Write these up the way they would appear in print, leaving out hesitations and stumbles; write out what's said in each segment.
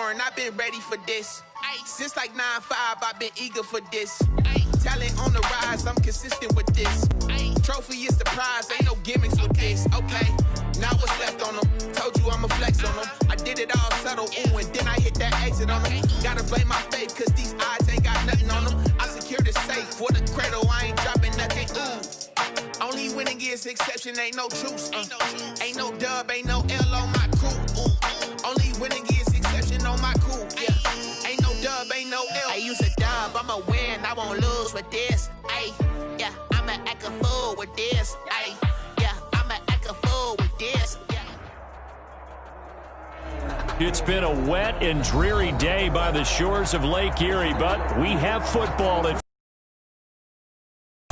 foreign, I've been ready for this. Since like 9-5, I've been eager for this. Talent on the rise, I'm consistent with this. Trophy is the prize, ain't no gimmicks with this. Okay, now what's left on them? Told you I'ma flex on them. I did it all subtle, ooh, and then I hit that exit on them. Gotta blame my faith, cause these odds ain't got nothing on them. I secured the safe for the cradle, I ain't dropping nothing, ooh. Only winning is exception, ain't no truce. Ain't no dub, ain't no L on my crew. Only winning is exception on my crew. Yeah, ain't no dub, ain't no L. I use a dub, I'ma win, I won't lose with this. Ay, yeah, I'ma act a fool with this. Ay, yeah, I'ma act a fool with this. It's been a wet and dreary day by the shores of Lake Erie, but we have football at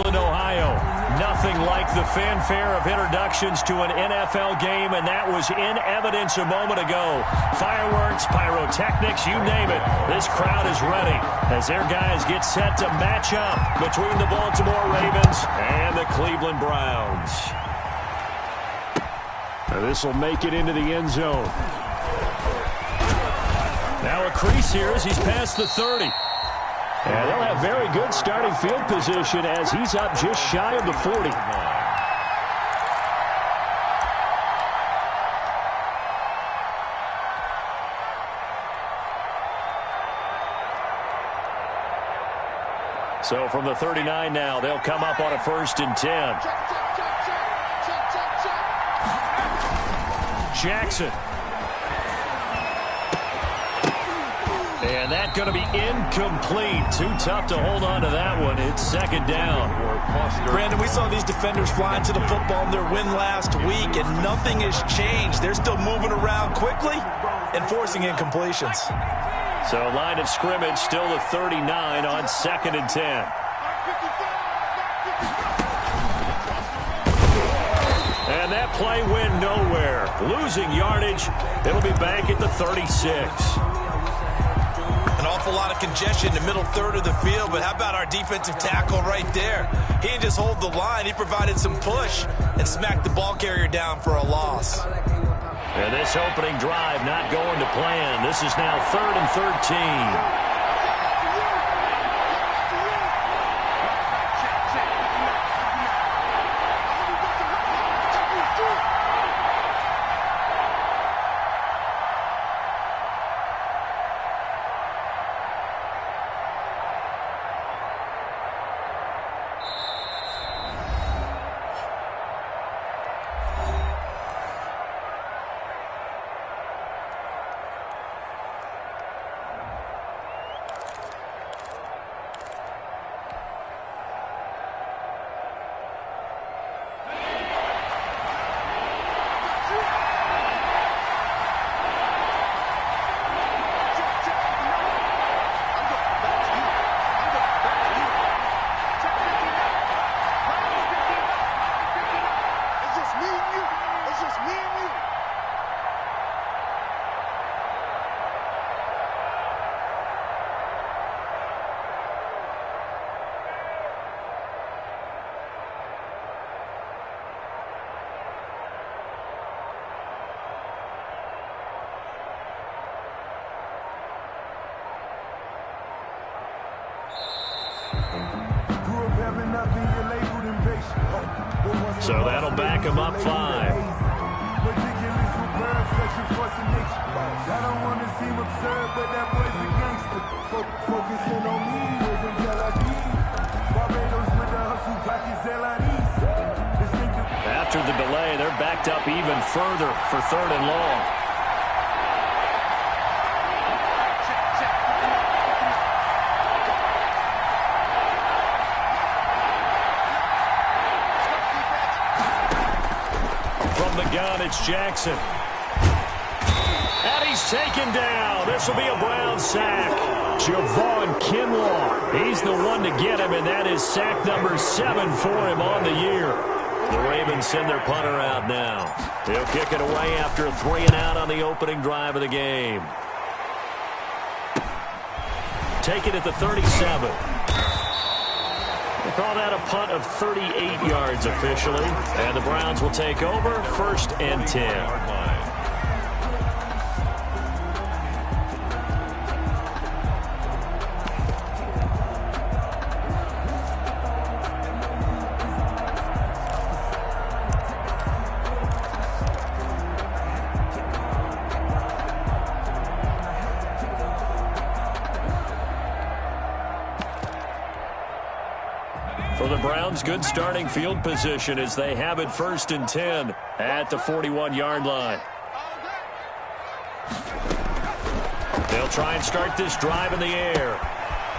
Ohio. Nothing like the fanfare of introductions to an NFL game, and that was in evidence a moment ago. Fireworks, pyrotechnics, you name it. This crowd is ready as their guys get set to match up between the Baltimore Ravens and the Cleveland Browns. This will make it into the end zone. Now a crease here as he's past the 30. And they'll have very good starting field position as he's up just shy of the 40. So from the 39 now, they'll come up on a 1st and 10. Jackson. And that's going to be incomplete. Too tough to hold on to that one. It's 2nd down. Brandon, we saw these defenders flying to the football in their win last week, and nothing has changed. They're still moving around quickly and forcing incompletions. So line of scrimmage still the 39 on 2nd and 10. And that play went nowhere. Losing yardage. It'll be back at the 36. An awful lot of congestion in the middle third of the field, but how about our defensive tackle right there? He didn't just hold the line, he provided some push and smacked the ball carrier down for a loss. And this opening drive not going to plan. This is now 3rd and 13. So that'll back him up 5. After the delay, they're backed up even further for 3rd and long. Gun, it's Jackson. And he's taken down. This will be a Brown sack. Javon Kinlaw. He's the one to get him, and that is sack number 7 for him on the year. The Ravens send their punter out now. He'll kick it away after a 3-and-out on the opening drive of the game. Take it at the 37. They call that a punt of 38 yards officially. And the Browns will take over 1st and 10. the Browns, good starting field position as they have it 1st and 10 at the 41-yard line. They'll try and start this drive in the air.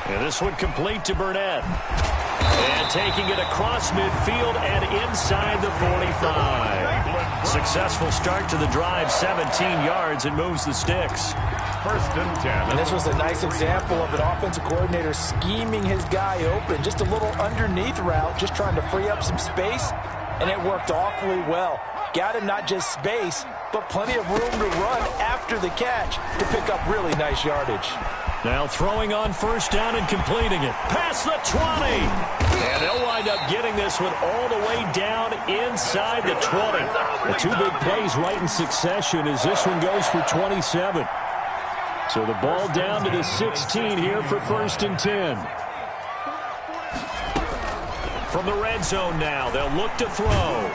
And this one complete to Burnett. And taking it across midfield and inside the 45. Successful start to the drive, 17 yards, and moves the sticks. 1st and 10. And this was a nice example of an offensive coordinator scheming his guy open. Just a little underneath route, just trying to free up some space, and it worked awfully well. Got him not just space, but plenty of room to run after the catch to pick up really nice yardage. Now throwing on 1st down and completing it. Past the 20. And they'll wind up getting this one all the way down inside the 20. The 2 big plays right in succession as this one goes for 27. So the ball down to the 16 here for 1st and 10. From the red zone now, they'll look to throw.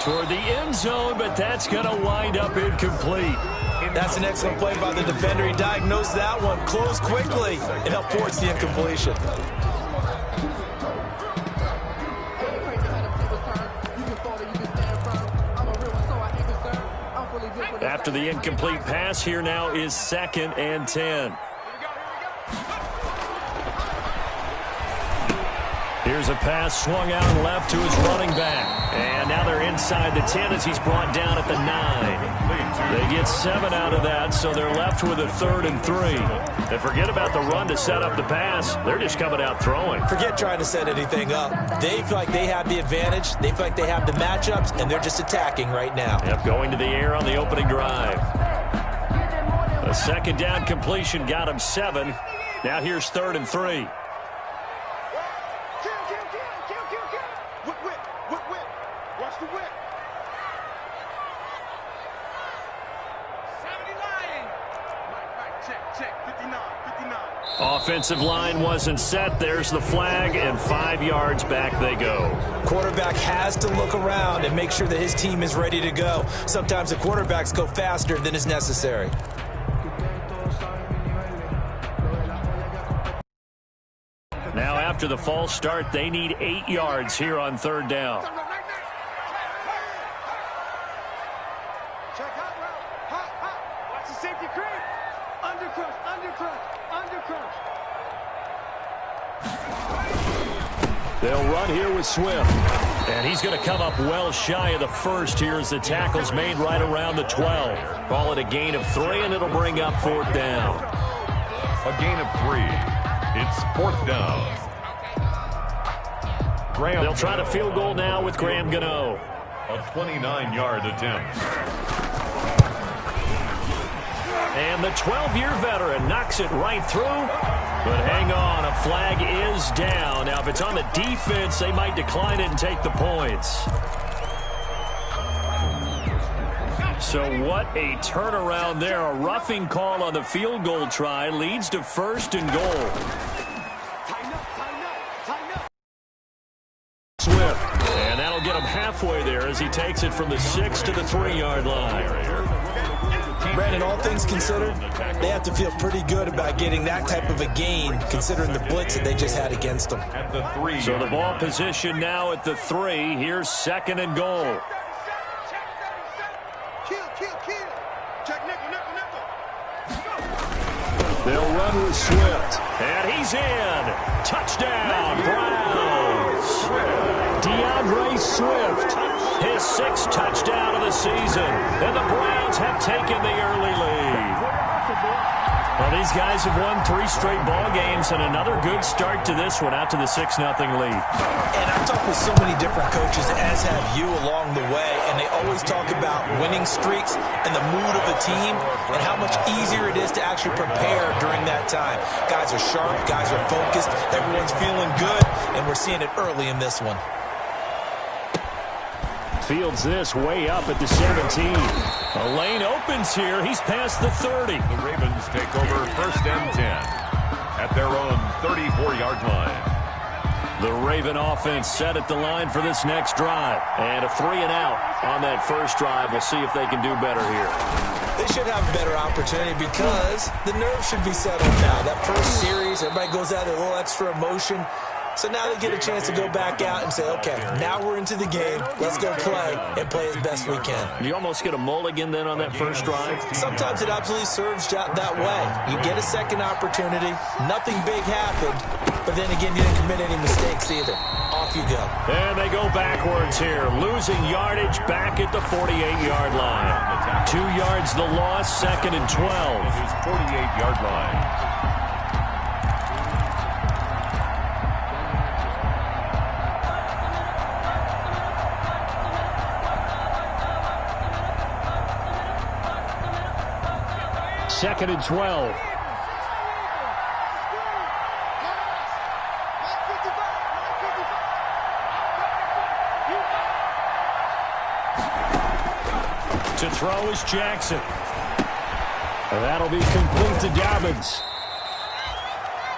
Toward the end zone, but that's going to wind up incomplete. That's an excellent play by the defender. He diagnosed that one, closed quickly, and helped force the incompletion. After the incomplete pass, here now is 2nd and 10. Here's a pass swung out left to his running back. And now they're inside the 10 as he's brought down at the 9. They get 7 out of that, so they're left with a 3rd and 3. And forget about the run to set up the pass. They're just coming out throwing. Forget trying to set anything up. They feel like they have the advantage. They feel like they have the matchups, and they're just attacking right now. Yep, going to the air on the opening drive. A 2nd down completion got him 7. Now here's 3rd and 3. Offensive line wasn't set. There's the flag, and 5 yards back they go. Quarterback has to look around and make sure that his team is ready to go. Sometimes the quarterbacks go faster than is necessary. Now after the false start, they need 8 yards here on 3rd down. They'll run here with Swift. And he's going to come up well shy of the 1st here as the tackle's made right around the 12. Call it a gain of 3, and it'll bring up 4th down. A gain of 3. It's 4th down. They'll try the field goal now with Graham Gano. A 29-yard attempt. And the 12-year veteran knocks it right through. But hang on, a flag is down. Now, if it's on the defense, they might decline it and take the points. So what a turnaround there. A roughing call on the field goal try leads to 1st and goal. Swift. And that'll get him halfway there as he takes it from the 6 to the 3-yard line. Brandon, all things considered, they have to feel pretty good about getting that type of a gain, considering the blitz that they just had against them. So the ball position now at the 3. Here's 2nd and goal. They'll run with Swift. And he's in. Touchdown, Browns. DeAndre Swift, his 6th touchdown of the season. And the Browns have taken the early lead. Well, these guys have won 3 straight ball games and another good start to this one out to the 6-0 lead. And I've talked with so many different coaches, as have you, along the way, and they always talk about winning streaks and the mood of the team and how much easier it is to actually prepare during that time. Guys are sharp, guys are focused, everyone's feeling good, and we're seeing it early in this one. Fields this way up at the 17. A lane opens here. He's past the 30. The Ravens take over 1st and 10 at their own 34-yard line. The Raven offense set at the line for this next drive. And a 3-and-out on that first drive. We'll see if they can do better here. They should have a better opportunity because the nerves should be settled now. That first series, everybody goes out with a little extra emotion. So now they get a chance to go back out and say, okay, now we're into the game. Let's go play and play as best we can. You almost get a mulligan then on that first drive? Sometimes it absolutely serves that way. You get a second opportunity. Nothing big happened. But then again, you didn't commit any mistakes either. Off you go. And they go backwards here. Losing yardage back at the 48-yard line. 2 yards the loss, 2nd and 12. His 48-yard line. Second and 12. To throw is Jackson. And that'll be complete to Dobbins.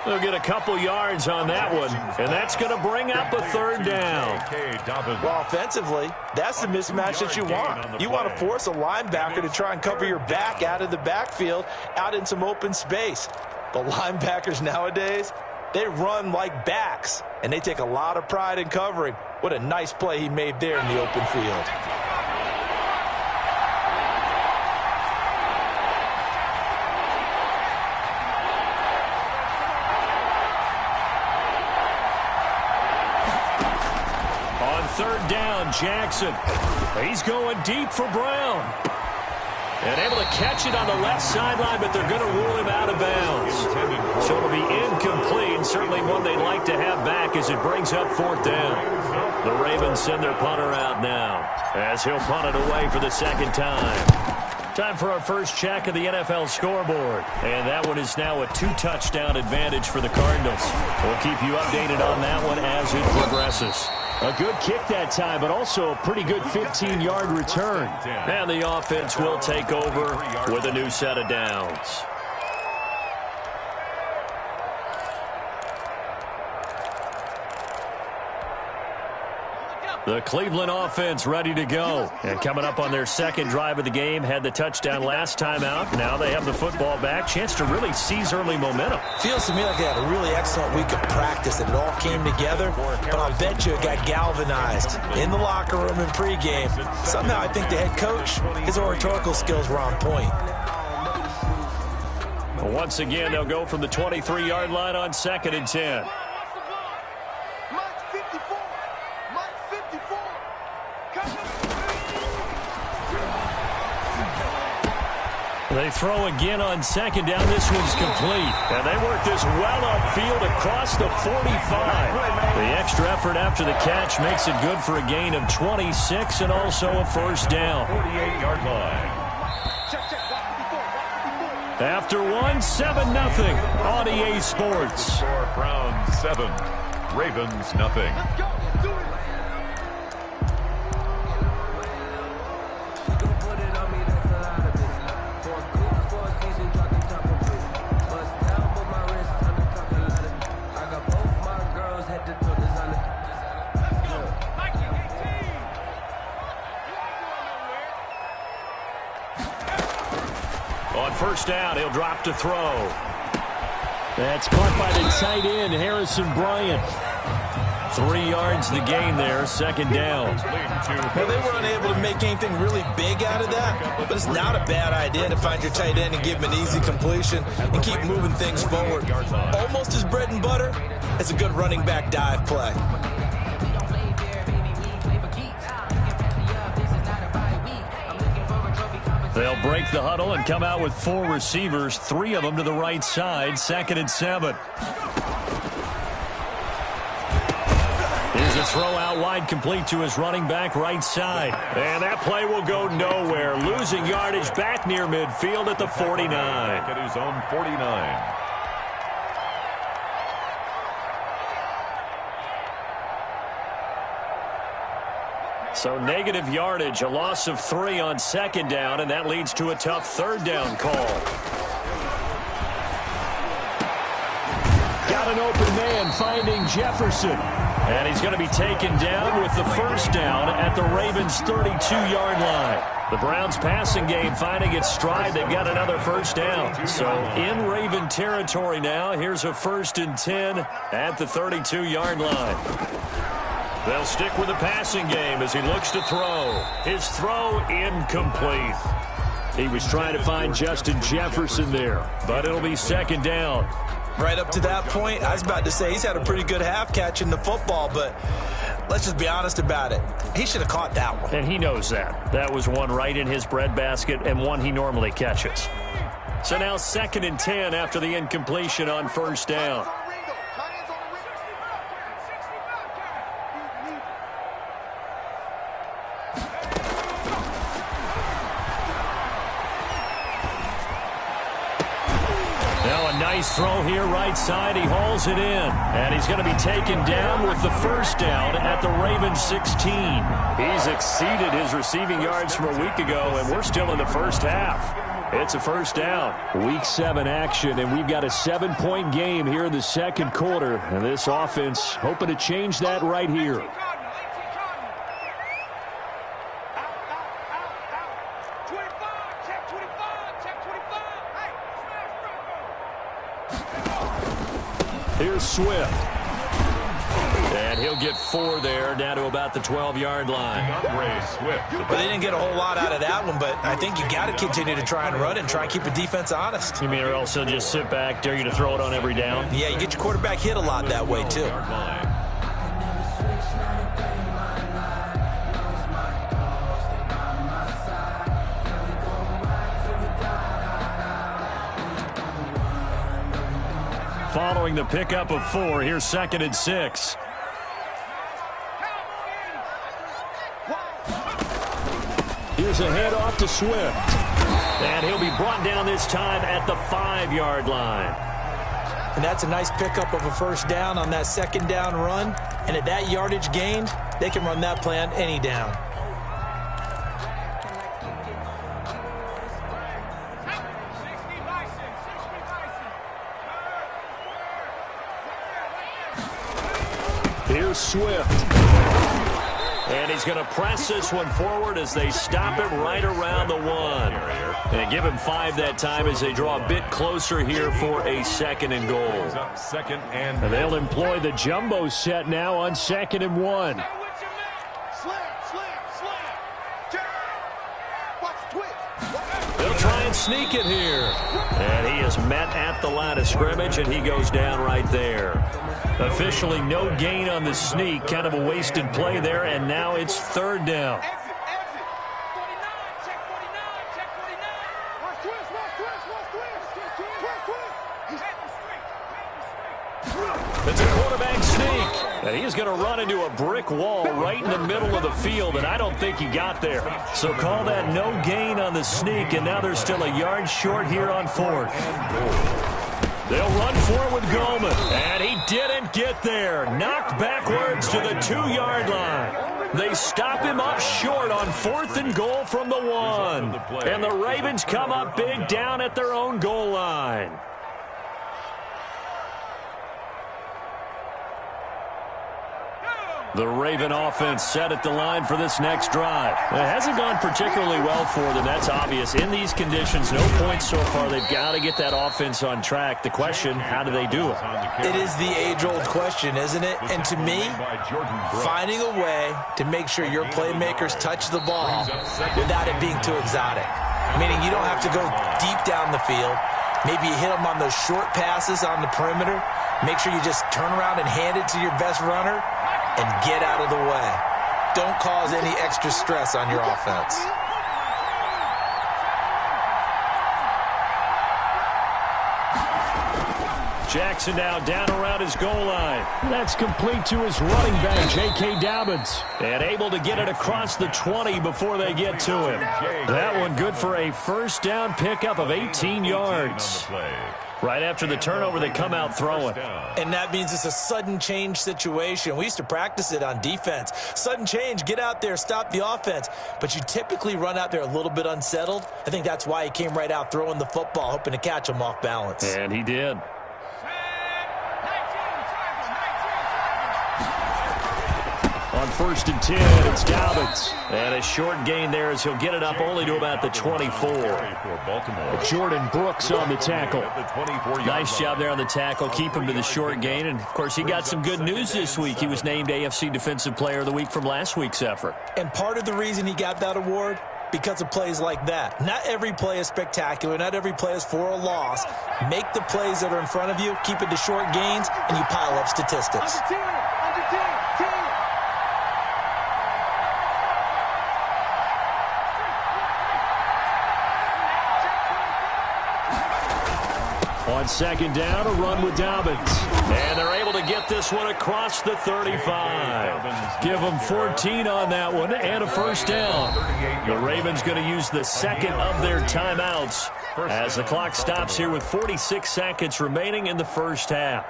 They'll get a couple yards on that one, and that's going to bring up a 3rd down. Well, offensively, that's the mismatch that you want. You want to force a linebacker to try and cover your back out of the backfield, out in some open space. The linebackers nowadays, they run like backs, and they take a lot of pride in covering. What a nice play he made there in the open field. Third down, Jackson. He's going deep for Brown. And able to catch it on the left sideline, but they're going to rule him out of bounds. So it'll be incomplete, certainly one they'd like to have back as it brings up 4th down. The Ravens send their punter out now as he'll punt it away for the 2nd time. Time for our first check of the NFL scoreboard. And that one is now a 2-touchdown advantage for the Cardinals. We'll keep you updated on that one as it progresses. A good kick that time, but also a pretty good 15-yard return. And the offense will take over with a new set of downs. The Cleveland offense ready to go. And coming up on their 2nd drive of the game, had the touchdown last time out. Now they have the football back. Chance to really seize early momentum. Feels to me like they had a really excellent week of practice and it all came together. But I'll bet you it got galvanized in the locker room in pregame. Somehow I think the head coach, his oratorical skills were on point. Once again, they'll go from the 23-yard line on 2nd and 10. They throw again on 2nd down. This one's complete. And they work this well upfield across the 45. The extra effort after the catch makes it good for a gain of 26 and also a 1st down. 48-yard line. After 7-0 on EA Sports. Score Browns 7, Ravens nothing. On 1st down, he'll drop to throw. That's caught by the tight end, Harrison Bryant. 3 yards the gain there, 2nd down. Well, they were unable to make anything really big out of that, but it's not a bad idea to find your tight end and give him an easy completion and keep moving things forward. Almost as bread and butter as a good running back dive play. They'll break the huddle and come out with 4 receivers, 3 of them to the right side, 2nd and 7. Here's a throw out wide, complete to his running back right side. And that play will go nowhere. Losing yardage back near midfield at the 49. At his own 49. So negative yardage, a loss of 3 on 2nd down, and that leads to a tough 3rd down call. Got an open man finding Jefferson. And he's going to be taken down with the first down at the Ravens' 32-yard line. The Browns' passing game finding its stride. They've got another first down. So in Raven territory now. Here's a 1st and 10 at the 32-yard line. They'll stick with the passing game as he looks to throw. His throw incomplete. He was trying to find Justin Jefferson there, but it'll be 2nd down. Right up to that point, I was about to say he's had a pretty good half catching the football, but let's just be honest about it. He should have caught that one. And he knows that. That was one right in his breadbasket and one he normally catches. So now 2nd and 10 after the incompletion on 1st down. Nice throw here right side. He hauls it in. And he's going to be taken down with the first down at the Ravens 16. He's exceeded his receiving yards from a week ago, and we're still in the first half. It's a first down. Week 7 action, and we've got a 7-point game here in the second quarter. And this offense hoping to change that right here. Here's Swift. And he'll get 4 there, down to about the 12-yard line. Well, they didn't get a whole lot out of that one, but I think you got to continue to try and run and try and keep the defense honest. You mean or else they'll just sit back, dare you to throw it on every down? Yeah, you get your quarterback hit a lot that way, too. Following the pickup of 4, here's 2nd and 6. Here's a handoff to Swift. And he'll be brought down this time at the 5-yard line. And that's a nice pickup of a first down on that 2nd down run. And at that yardage gained, they can run that play on any down. Here's Swift. And he's going to press this one forward as they stop it right around the 1. And give him 5 that time as they draw a bit closer here for a 2nd and goal. And they'll employ the jumbo set now on 2nd and 1. They'll try and sneak it here. And he is met at the line of scrimmage, and he goes down right there. Officially no gain on the sneak. Kind of a wasted play there, and now it's 3rd down. It's a quarterback sneak. And he's going to run into a brick wall right in the middle of the field, and I don't think he got there. So call that no gain on the sneak, and now they're still a yard short here on 4th. They'll run for it with Goldman, and he didn't get there. Knocked backwards to the 2-yard line. They stop him up short on 4th and goal from the 1. And the Ravens come up big down at their own goal line. The Raven offense set at the line for this next drive. It hasn't gone particularly well for them. That's obvious. In these conditions, no points so far. They've got to get that offense on track. The question, how do they do it? It is the age-old question, isn't it? And to me, finding a way to make sure your playmakers touch the ball without it being too exotic. Meaning you don't have to go deep down the field. Maybe you hit them on those short passes on the perimeter. Make sure you just turn around and hand it to your best runner and get out of the way. Don't cause any extra stress on your offense. Jackson now down around his goal line. That's complete to his running back, J.K. Dobbins. And able to get it across the 20 before they get to him. That one good for a first down pickup of 18 yards. Right after the turnover, they come out throwing. And that means it's a sudden change situation. We used to practice it on defense. Sudden change, get out there, stop the offense. But you typically run out there a little bit unsettled. I think that's why he came right out throwing the football, hoping to catch him off balance. And he did. On 1st and 10, it's Dobbins. And a short gain there as he'll get it up only to about the 24. Jordan Brooks on the tackle. Nice job there on the tackle. Keep him to the short gain. And, of course, he got some good news this week. He was named AFC Defensive Player of the Week from last week's effort. And part of the reason he got that award, because of plays like that. Not every play is spectacular. Not every play is for a loss. Make the plays that are in front of you, keep it to short gains, and you pile up statistics. On 2nd down, a run with Dobbins. And they're able to get this one across the 35. Give them 14 on that one and a 1st down. The Ravens going to use the 2nd of their timeouts as the clock stops here with 46 seconds remaining in the 1st half.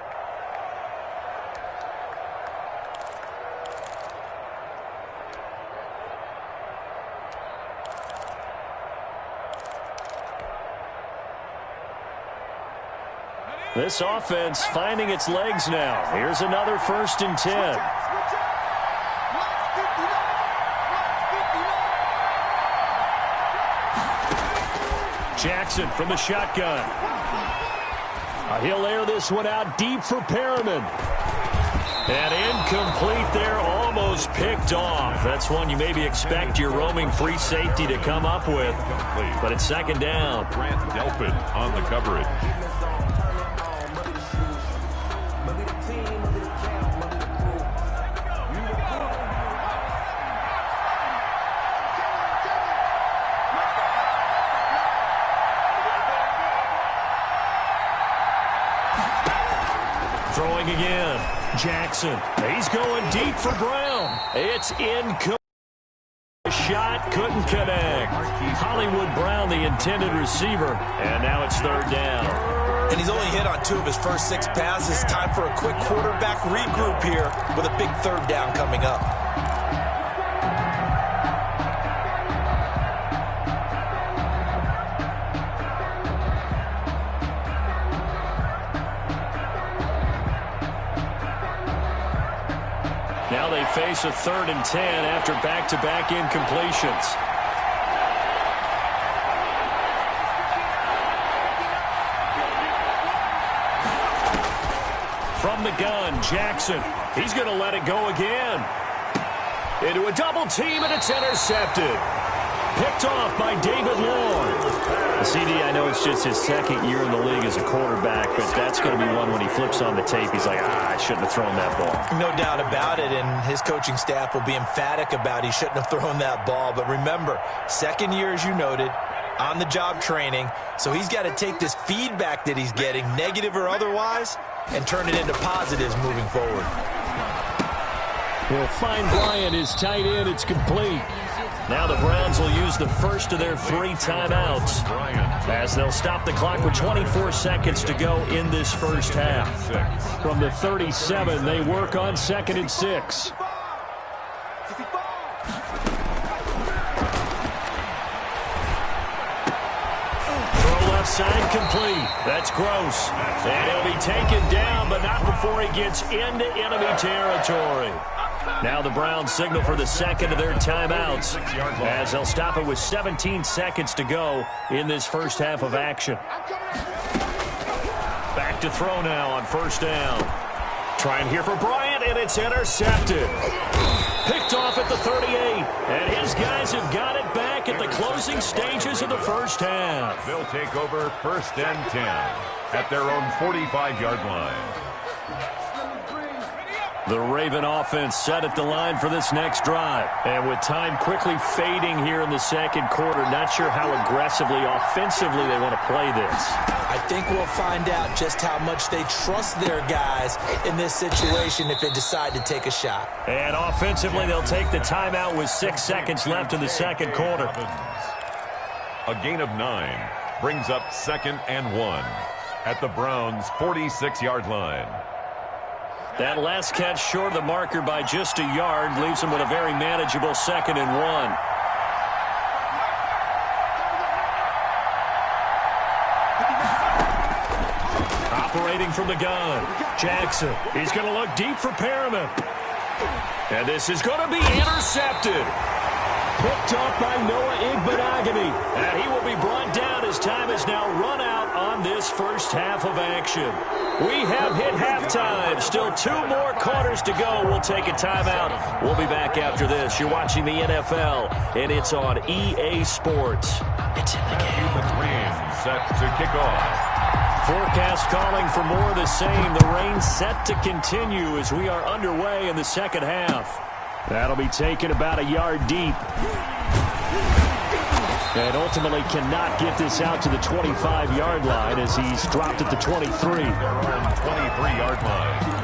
This offense finding its legs now. Here's another 1st and 10. Jackson from the shotgun. He'll air this one out deep for Perriman. And incomplete there, almost picked off. That's one you maybe expect your roaming free safety to come up with. But it's 2nd down. Grant Delpit on the coverage. Throwing again. Jackson. He's going deep for Brown. It's incomplete. Shot couldn't connect. Hollywood Brown, the intended receiver. And now it's 3rd down. And he's only hit on 2 of his first 6 passes. Time for a quick quarterback regroup here with a big 3rd down coming up. Now they face a 3rd and 10 after back-to-back incompletions. From the gun, Jackson. He's going to let it go again. Into a double team, and it's intercepted. Picked off by David Long. CD, I know it's just his 2nd year in the league as a quarterback, but that's going to be one when he flips on the tape. He's like, I shouldn't have thrown that ball. No doubt about it, and his coaching staff will be emphatic about he shouldn't have thrown that ball. But remember, 2nd year, as you noted, on-the-job training, so he's got to take this feedback that he's getting, negative or otherwise, and turn it into positives moving forward. We'll find Bryant, his tight end. It's complete. Now the Browns will use the 1st of their 3 timeouts as they'll stop the clock with 24 seconds to go in this 1st half. From the 37, they work on 2nd and 6. Throw left side complete. That's Gross. And he'll be taken down, but not before he gets into enemy territory. Now the Browns signal for the 2nd of their timeouts as they'll stop it with 17 seconds to go in this 1st half of action. Back to throw now on 1st down. Trying here for Bryant, and it's intercepted. Picked off at the 38, and his guys have got it back at the closing stages of the 1st half. They'll take over 1st and 10 at their own 45-yard line. The Raven offense set at the line for this next drive. And with time quickly fading here in the 2nd quarter, not sure how aggressively, offensively they want to play this. I think we'll find out just how much they trust their guys in this situation if they decide to take a shot. And offensively, they'll take the timeout with 6 seconds left in the 2nd quarter. A gain of 9 brings up 2nd and 1 at the Browns' 46-yard line. That last catch short of the marker by just a yard leaves them with a very manageable 2nd and 1. Operating from the gun, Jackson. He's going to look deep for Perriman. And this is going to be intercepted. Picked up by Noah Igbinoghene. And he will be brought down as time is now run out on this first half of action. We have hit halftime. Still 2 more quarters to go. We'll take a timeout. We'll be back after this. You're watching the NFL, and it's on EA Sports. It's in the game. The Rams set to kick off. Forecast calling for more of the same. The rain set to continue as we are underway in the second half. That'll be taken about a yard deep. And ultimately cannot get this out to the 25-yard line as he's dropped at the 23. 23-yard line.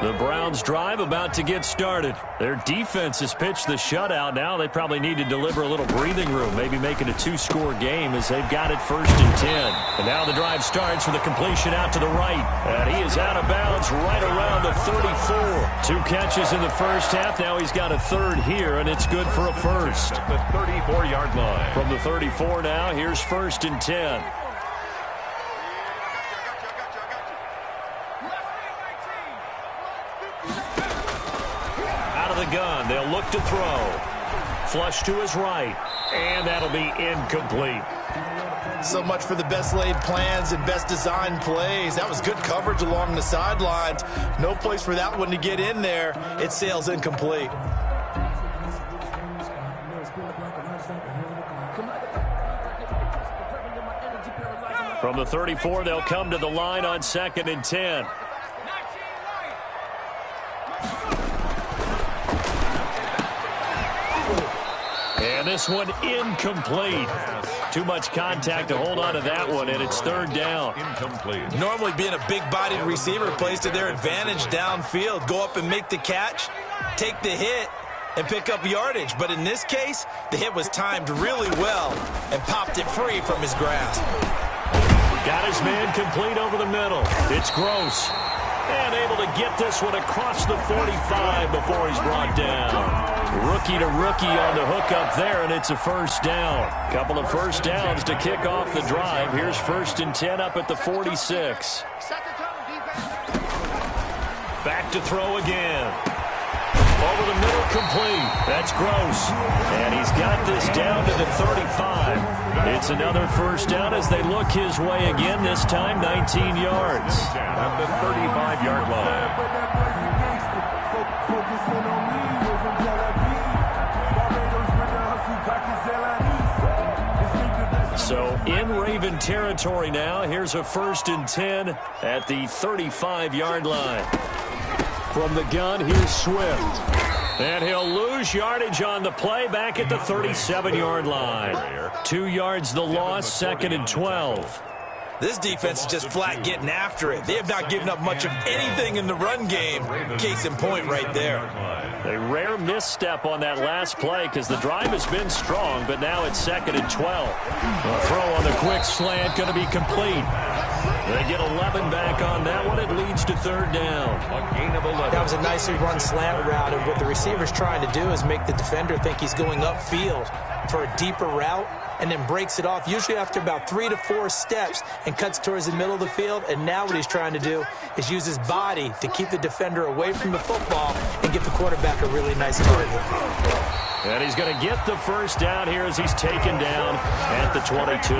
The Browns drive about to get started. Their defense has pitched the shutout. Now they probably need to deliver a little breathing room, maybe make it a 2-score game as they've got it 1st and 10. And now the drive starts with a completion out to the right. And he is out of bounds right around the 34. 2 catches in the first half. Now he's got a 3rd here, and it's good for a first. At the 34-yard line. From the 34 now, here's 1st and 10. Gun. They'll look to throw. Flush to his right. And that'll be incomplete. So much for the best laid plans and best designed plays. That was good coverage along the sidelines. No place for that one to get in there. It sails incomplete. From the 34, they'll come to the line on 2nd and 10. And this one incomplete. Too much contact to hold on to that one, and it's 3rd down. Incomplete. Normally being a big-bodied receiver plays to their advantage downfield. Go up and make the catch, take the hit, and pick up yardage. But in this case, the hit was timed really well and popped it free from his grasp. Got his man complete over the middle. It's Gross. And able to get this one across the 45 before he's brought down. Rookie to rookie on the hook up there, and it's a 1st down. Couple of 1st downs to kick off the drive. Here's 1st and 10 up at the 46. Back to throw again. Over the middle, complete. That's Gross. And he's got this down to the 35. It's another 1st down as they look his way again, this time 19 yards. At the 35-yard line. So in Raven territory now. Here's a 1st and 10 at the 35-yard line. From the gun, here's Swift. And he'll lose yardage on the play back at the 37-yard line. 2 yards the loss, 2nd and 12. This defense is just flat getting after it. They have not given up much of anything in the run game. Case in point right there. A rare misstep on that last play because the drive has been strong, but now it's 2nd and 12. A throw on the quick slant going to be complete. They get 11 back on that one. It leads to 3rd down. A gain of 11. That was a nicely run slant route, and what the receiver's trying to do is make the defender think he's going upfield for a deeper route, and then breaks it off, usually after about 3 to 4 steps, and cuts towards the middle of the field. And now what he's trying to do is use his body to keep the defender away from the football and give the quarterback a really nice target. And he's going to get the 1st down here as he's taken down at the 22.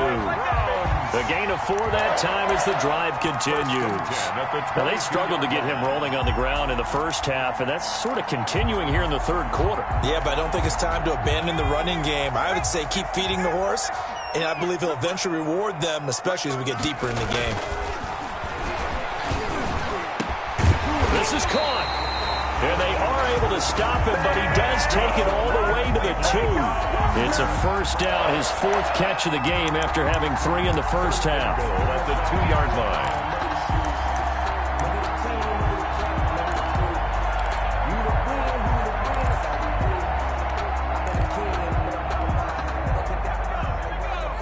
The gain of 4 that time as the drive continues. Now, they struggled to get him rolling on the ground in the first half, and that's sort of continuing here in the 3rd quarter. Yeah, but I don't think it's time to abandon the running game. I would say keep feeding the horse, and I believe he'll eventually reward them, especially as we get deeper in the game. This is caught. And they are able to stop him, but he does take it all the way to the 2. It's a 1st down, his 4th catch of the game after having 3 in the first half. At the 2-yard line.